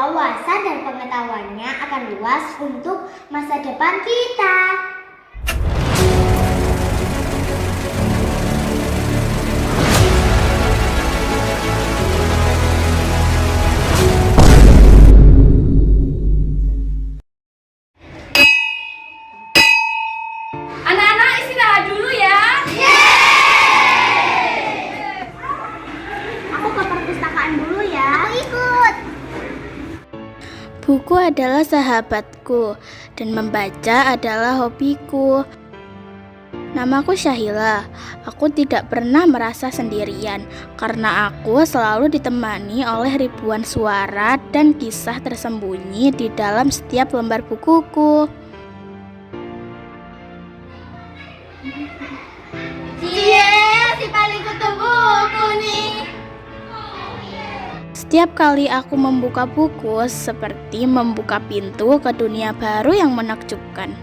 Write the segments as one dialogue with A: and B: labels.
A: wawasan dan pengetahuannya akan luas untuk masa depan kita.
B: Anak-anak istirahat dulu ya.
A: Aku ke perpustakaan dulu ya. Aku ikut.
C: Buku adalah sahabatku dan membaca adalah hobiku. Namaku Syahila. Aku tidak pernah merasa sendirian karena aku selalu ditemani oleh ribuan suara dan kisah tersembunyi di dalam setiap lembar bukuku.
A: Si paling ketemu nih.
C: Setiap kali aku membuka buku, seperti membuka pintu ke dunia baru yang menakjubkan.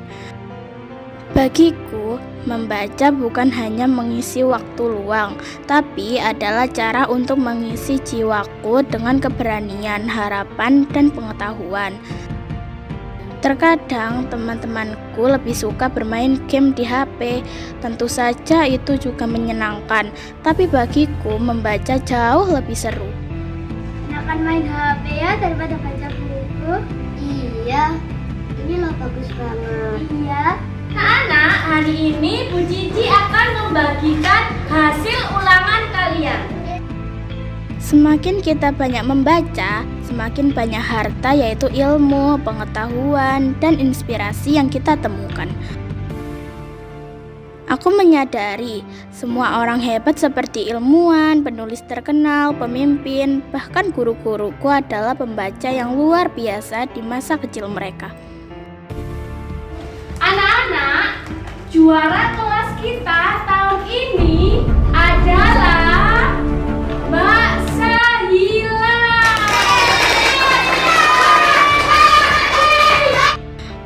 C: Bagiku, membaca bukan hanya mengisi waktu luang, tapi adalah cara untuk mengisi jiwaku dengan keberanian, harapan, dan pengetahuan. Terkadang teman-temanku lebih suka bermain game di HP. Tentu saja itu juga menyenangkan, tapi bagiku membaca jauh lebih seru.
A: Enakan main HP ya daripada baca buku. Iya, ini loh bagus banget. Iya.
B: Anak-anak, hari ini Bu Cici akan membagikan hasil ulangan kalian.
C: Semakin kita banyak membaca, semakin banyak harta yaitu ilmu, pengetahuan, dan inspirasi yang kita temukan. Aku menyadari semua orang hebat seperti ilmuwan, penulis terkenal, pemimpin, bahkan guru-guruku adalah pembaca yang luar biasa di masa kecil mereka.
B: Anak-anak, juara kelas kita tahun ini adalah Mbak Syahila.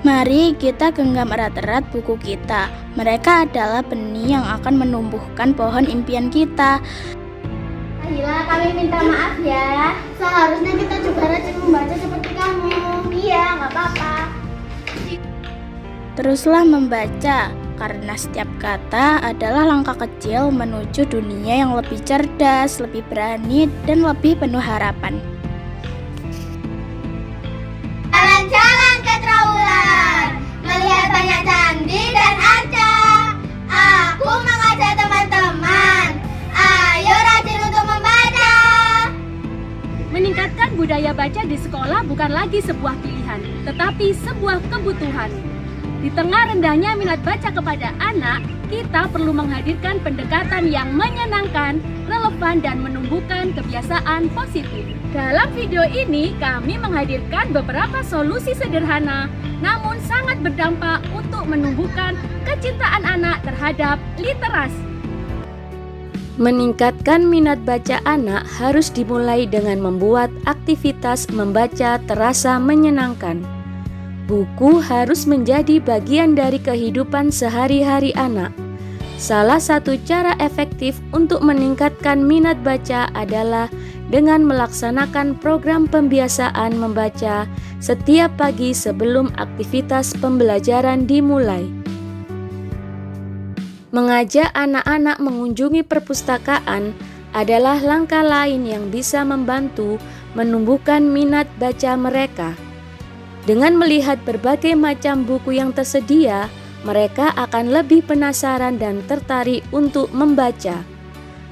C: Mari kita genggam erat-erat buku kita. Mereka adalah benih yang akan menumbuhkan pohon impian kita.
A: Syahila, kami minta maaf ya. Seharusnya kita juga rajin membaca seperti kamu. Iya, nggak apa-apa.
C: Teruslah membaca, karena setiap kata adalah langkah kecil menuju dunia yang lebih cerdas, lebih berani, dan lebih penuh harapan.
A: Jalan-jalan ke Trawulan, melihat banyak candi dan arca. Aku mengajak teman-teman, ayo rajin untuk membaca.
B: Meningkatkan budaya baca di sekolah bukan lagi sebuah pilihan, tetapi sebuah kebutuhan. Di tengah rendahnya minat baca kepada anak, kita perlu menghadirkan pendekatan yang menyenangkan, relevan, dan menumbuhkan kebiasaan positif. Dalam video ini, kami menghadirkan beberapa solusi sederhana, namun sangat berdampak untuk menumbuhkan kecintaan anak terhadap literasi.
D: Meningkatkan minat baca anak harus dimulai dengan membuat aktivitas membaca terasa menyenangkan. Buku harus menjadi bagian dari kehidupan sehari-hari anak. Salah satu cara efektif untuk meningkatkan minat baca adalah dengan melaksanakan program pembiasaan membaca setiap pagi sebelum aktivitas pembelajaran dimulai. Mengajak anak-anak mengunjungi perpustakaan adalah langkah lain yang bisa membantu menumbuhkan minat baca mereka. Dengan melihat berbagai macam buku yang tersedia, mereka akan lebih penasaran dan tertarik untuk membaca.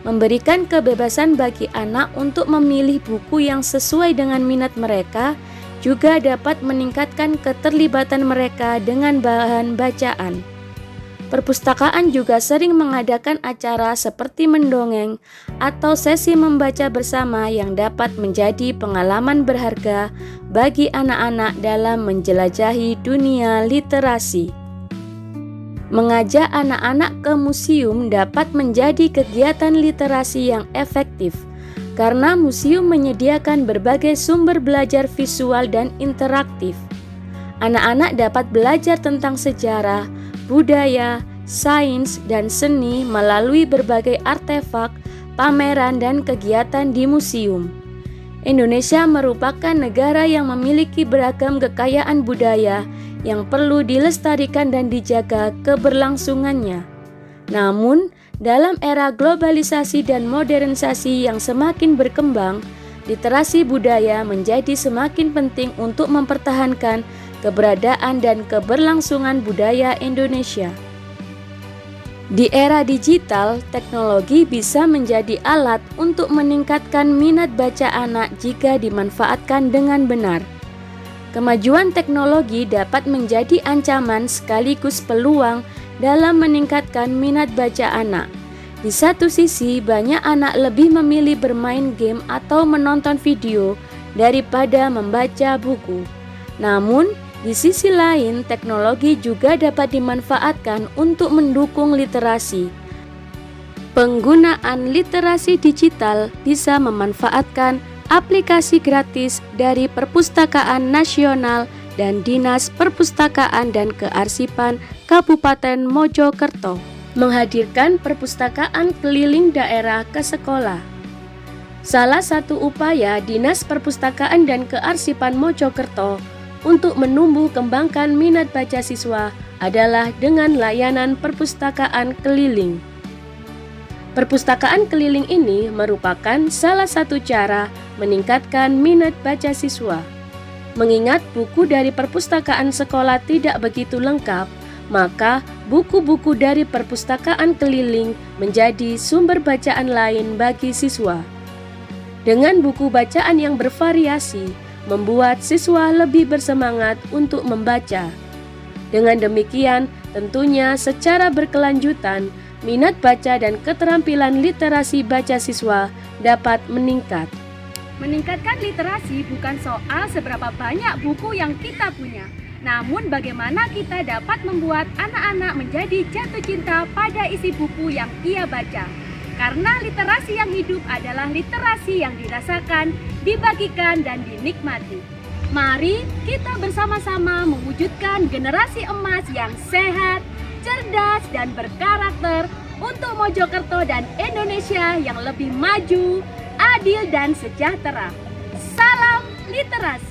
D: Memberikan kebebasan bagi anak untuk memilih buku yang sesuai dengan minat mereka juga dapat meningkatkan keterlibatan mereka dengan bahan bacaan. Perpustakaan juga sering mengadakan acara seperti mendongeng atau sesi membaca bersama yang dapat menjadi pengalaman berharga bagi anak-anak dalam menjelajahi dunia literasi. Mengajak anak-anak ke museum dapat menjadi kegiatan literasi yang efektif karena museum menyediakan berbagai sumber belajar visual dan interaktif. Anak-anak dapat belajar tentang sejarah, budaya, sains, dan seni melalui berbagai artefak, pameran, dan kegiatan di museum. Indonesia merupakan negara yang memiliki beragam kekayaan budaya yang perlu dilestarikan dan dijaga keberlangsungannya. Namun, dalam era globalisasi dan modernisasi yang semakin berkembang, literasi budaya menjadi semakin penting untuk mempertahankan keberadaan dan keberlangsungan budaya Indonesia. Di era digital, teknologi bisa menjadi alat untuk meningkatkan minat baca anak jika dimanfaatkan dengan benar. Kemajuan teknologi dapat menjadi ancaman sekaligus peluang dalam meningkatkan minat baca anak. Di satu sisi, banyak anak lebih memilih bermain game atau menonton video daripada membaca buku. Namun, di sisi lain, teknologi juga dapat dimanfaatkan untuk mendukung literasi. Penggunaan literasi digital bisa memanfaatkan aplikasi gratis dari Perpustakaan Nasional dan Dinas Perpustakaan dan Kearsipan Kabupaten Mojokerto, menghadirkan perpustakaan keliling daerah ke sekolah. Salah satu upaya Dinas Perpustakaan dan Kearsipan Mojokerto untuk menumbuh kembangkan minat baca siswa adalah dengan layanan perpustakaan keliling. Perpustakaan keliling ini merupakan salah satu cara meningkatkan minat baca siswa. Mengingat buku dari perpustakaan sekolah tidak begitu lengkap, maka buku-buku dari perpustakaan keliling menjadi sumber bacaan lain bagi siswa. Dengan buku bacaan yang bervariasi, membuat siswa lebih bersemangat untuk membaca. Dengan demikian, tentunya secara berkelanjutan, minat baca dan keterampilan literasi baca siswa dapat meningkat.
B: Meningkatkan literasi bukan soal seberapa banyak buku yang kita punya, namun bagaimana kita dapat membuat anak-anak menjadi jatuh cinta pada isi buku yang ia baca. Karena literasi yang hidup adalah literasi yang dirasakan, dibagikan, dan dinikmati. Mari kita bersama-sama mewujudkan generasi emas yang sehat, cerdas, dan berkarakter untuk Mojokerto dan Indonesia yang lebih maju, adil, dan sejahtera. Salam literasi!